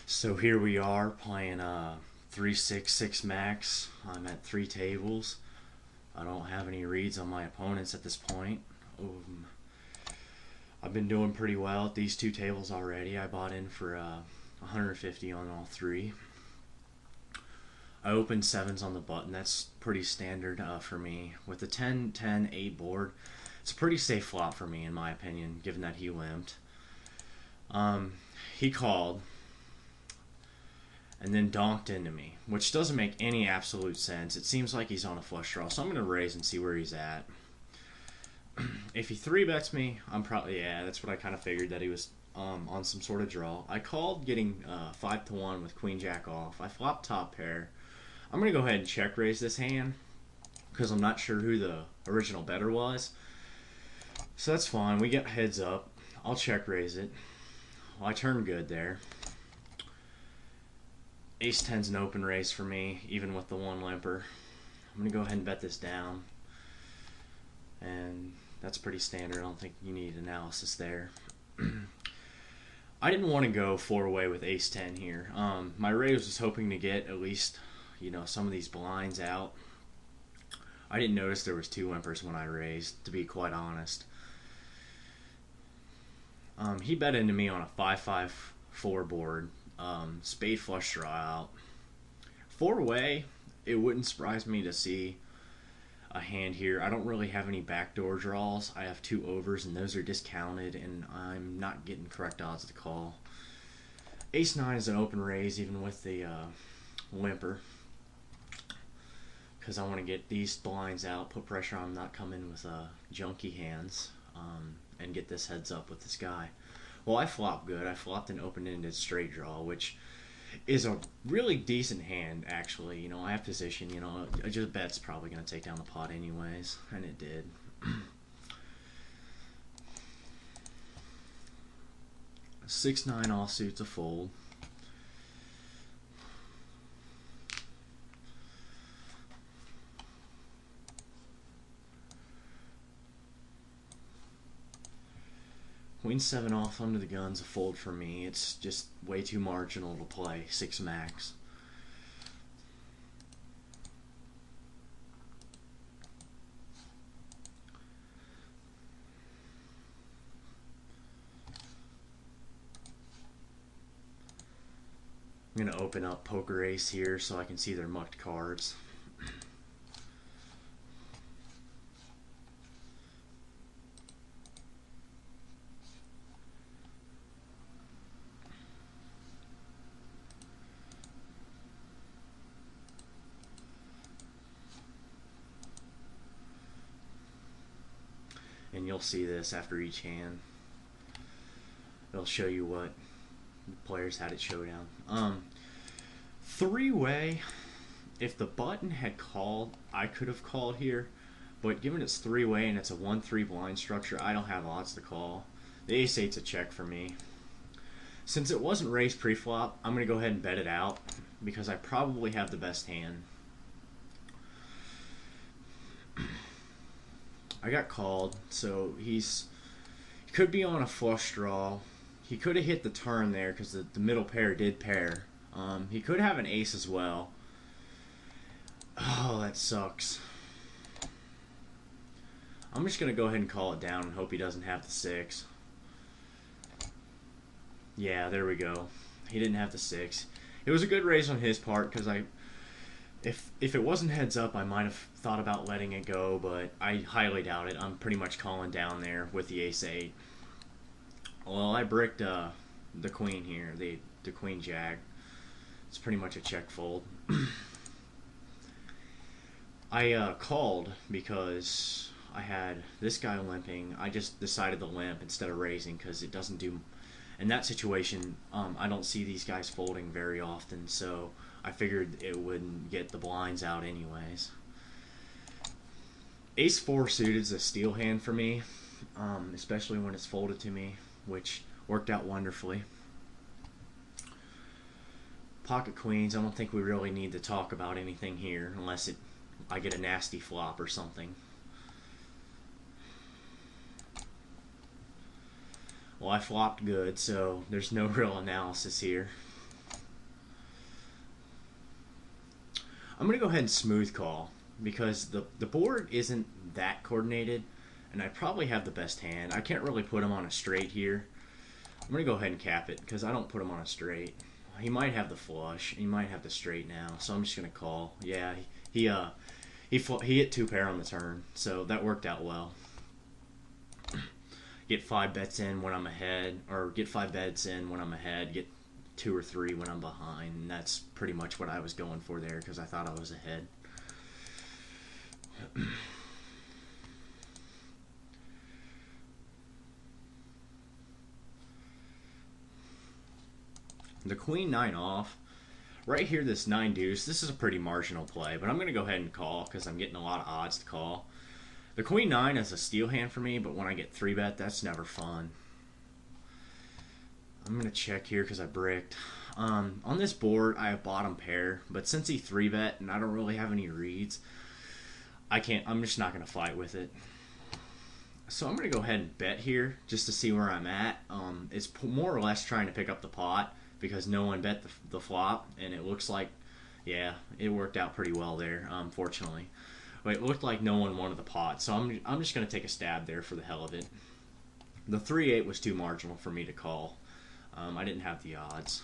So here we are playing 3-6-6 max. I'm at 3 tables. I don't have any reads on my opponents at this point. Um, I've been doing pretty well at these 2 tables already. I bought in for 150 on all 3. I opened 7s on the button. That's pretty standard for me. With the 10-10-8 board, it's a pretty safe flop for me in my opinion, given that he limped. He called and then donked into me, which doesn't make any absolute sense. It seems like he's on a flush draw, so I'm going to raise and see where he's at. If he 3-bets me, I'm probably, yeah, that's what I kind of figured, that he was on some sort of draw. I called getting 5-1 with queen jack off. I flopped top pair. I'm going to go ahead and check raise this hand because I'm not sure who the original better was. So that's fine. We get heads up. I'll check raise it. Well, I turned good there. Ace 10's an open raise for me, even with the 1 limper. I'm going to go ahead and bet this down. And that's pretty standard. I don't think you need analysis there. I didn't want to go 4-way with Ace 10 here. My raise was hoping to get at least, some of these blinds out. I didn't notice there was 2 limpers when I raised, to be quite honest. He bet into me on a 5-5-4 board. Spade flush draw out. 4-way, it wouldn't surprise me to see a hand here. I don't really have any backdoor draws. I have 2 overs and those are discounted and I'm not getting correct odds to call. Ace 9 is an open raise even with the limper, because I want to get these blinds out, put pressure on him, not come in with junky hands, and get this heads up with this guy. Well, I flopped good. I flopped an open-ended straight draw, which is a really decent hand, actually. I have position. Just bet's probably going to take down the pot anyways, and it did. 6-9 offsuit's a fold. Queen 7 off under the gun's a fold for me. It's just way too marginal to play 6 max. I'm going to open up Poker Ace here so I can see their mucked cards. And you'll see this after each hand. It'll show you what the players had at showdown. 3-way, if the button had called, I could have called here, but given it's 3-way and it's a 1-3 blind structure, I don't have odds to call. The ace 8's a check for me. Since it wasn't raised pre-flop, I'm going to go ahead and bet it out because I probably have the best hand. I got called, so he could be on a flush draw. He could have hit the turn there because the middle pair did pair. He could have an ace as well. Oh, that sucks. I'm just going to go ahead and call it down and hope he doesn't have the 6. Yeah, there we go. He didn't have the 6. It was a good raise on his part because if it wasn't heads up, I might have thought about letting it go, but I highly doubt it. I'm pretty much calling down there with the ace 8. Well, I bricked the queen here, the queen jack. It's pretty much a check fold. I called because I had this guy limping. I just decided to limp instead of raising because it doesn't do. In that situation, I don't see these guys folding very often, so I figured it wouldn't get the blinds out anyways. Ace 4 suited is a steal hand for me, especially when it's folded to me, which worked out wonderfully. Pocket queens, I don't think we really need to talk about anything here unless I get a nasty flop or something. Well, I flopped good, so there's no real analysis here. I'm going to go ahead and smooth call because the board isn't that coordinated, and I probably have the best hand. I can't really put him on a straight here. I'm going to go ahead and cap it because I don't put him on a straight. He might have the flush. He might have the straight now, so I'm just going to call. Yeah, he hit 2 pair on the turn, so that worked out well. Get 5 bets in when I'm ahead, or get 5 bets in when I'm ahead, get 2 or 3 when I'm behind, and that's pretty much what I was going for there because I thought I was ahead. The queen 9 off. Right here, this 9 deuce, this is a pretty marginal play, but I'm going to go ahead and call because I'm getting a lot of odds to call. The queen 9 is a steal hand for me, but when I get 3-bet, that's never fun. I'm going to check here because I bricked. On this board, I have bottom pair, but since he 3-bet and I don't really have any reads, I'm just not going to fight with it. So I'm going to go ahead and bet here just to see where I'm at. It's more or less trying to pick up the pot because no one bet the flop, and it looks like, yeah, it worked out pretty well there, fortunately. But it looked like no one wanted the pot, so I'm just going to take a stab there for the hell of it. The 3-8 was too marginal for me to call. I didn't have the odds.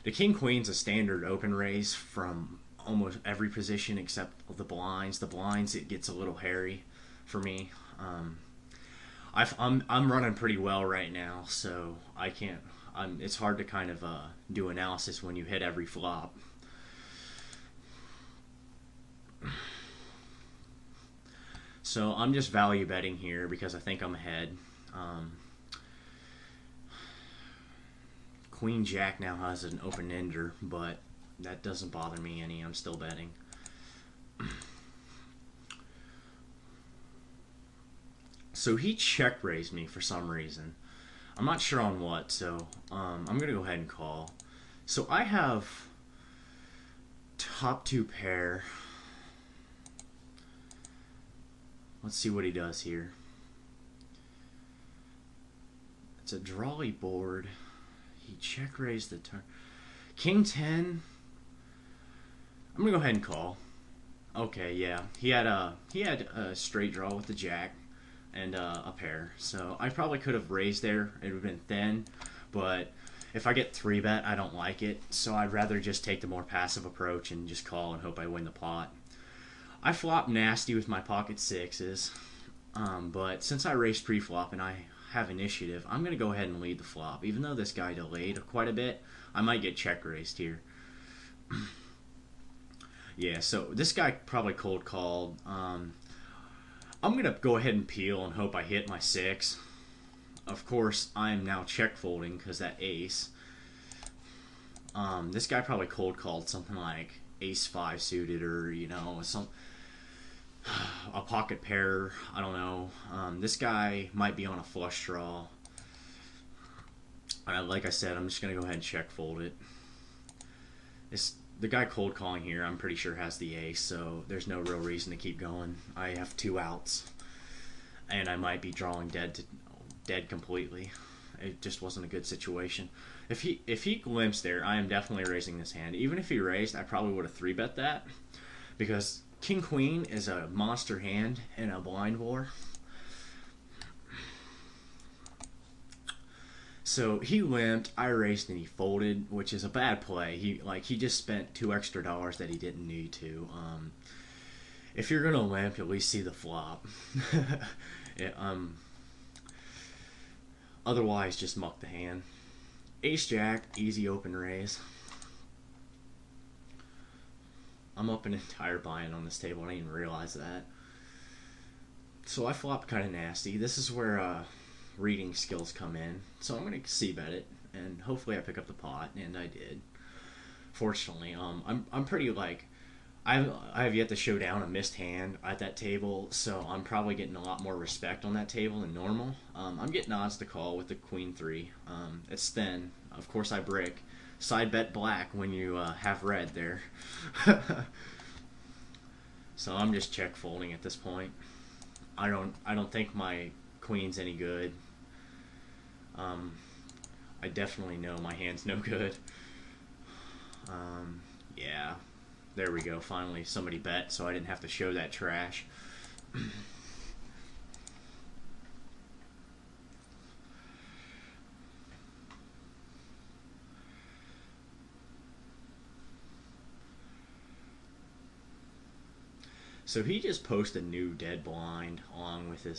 The king queen's a standard open raise from almost every position except the blinds. The blinds, it gets a little hairy for me. I'm running pretty well right now, so I can't. It's hard to kind of do analysis when you hit every flop. So I'm just value betting here because I think I'm ahead. Queen Jack now has an open ender, but that doesn't bother me any. I'm still betting. So he check raised me for some reason. I'm not sure on what, so I'm going to go ahead and call. So I have top 2 pair. Let's see what he does here. It's a drawly board. He check raised the turn. King 10. I'm going to go ahead and call. Okay, yeah. He had a straight draw with the jack and a pair. So I probably could have raised there. It would have been thin, but if I get 3-bet, I don't like it. So I'd rather just take the more passive approach and just call and hope I win the pot. I flop nasty with my pocket 6s, but since I raised pre-flop and I have initiative, I'm going to go ahead and lead the flop. Even though this guy delayed quite a bit, I might get check raised here. Yeah, so this guy probably cold called. I'm going to go ahead and peel and hope I hit my 6. Of course, I am now check folding because that ace. This guy probably cold called something like ace 5 suited, or a pocket pair. I don't know. This guy might be on a flush draw. Like I said, I'm just going to go ahead and check fold it. The guy cold calling here, I'm pretty sure has the ace, so there's no real reason to keep going. I have 2 outs, and I might be drawing dead completely. It just wasn't a good situation. If he limps there, I am definitely raising this hand. Even if he raised, I probably would have 3-bet that, because King Queen is a monster hand in a blind war. So he limped, I raised, and he folded, which is a bad play. He just spent $2 extra that he didn't need to. If you're gonna limp, at least see the flop. Otherwise, just muck the hand. Ace Jack, easy open raise. I'm up an entire buy-in on this table. I didn't even realize that. So I flopped kind of nasty. This is where reading skills come in. So I'm going to c-bet it, and hopefully I pick up the pot, and I did. Fortunately, I'm pretty I have yet to show down a missed hand at that table, so I'm probably getting a lot more respect on that table than normal. I'm getting odds to call with the queen 3. It's thin. Of course I brick. Side bet black when you have red there. So I'm just check folding at this point. I don't think my queen's any good. I definitely know my hand's no good. Yeah, There we go. Finally, somebody bet, so I didn't have to show that trash. So he just posted a new dead blind along with his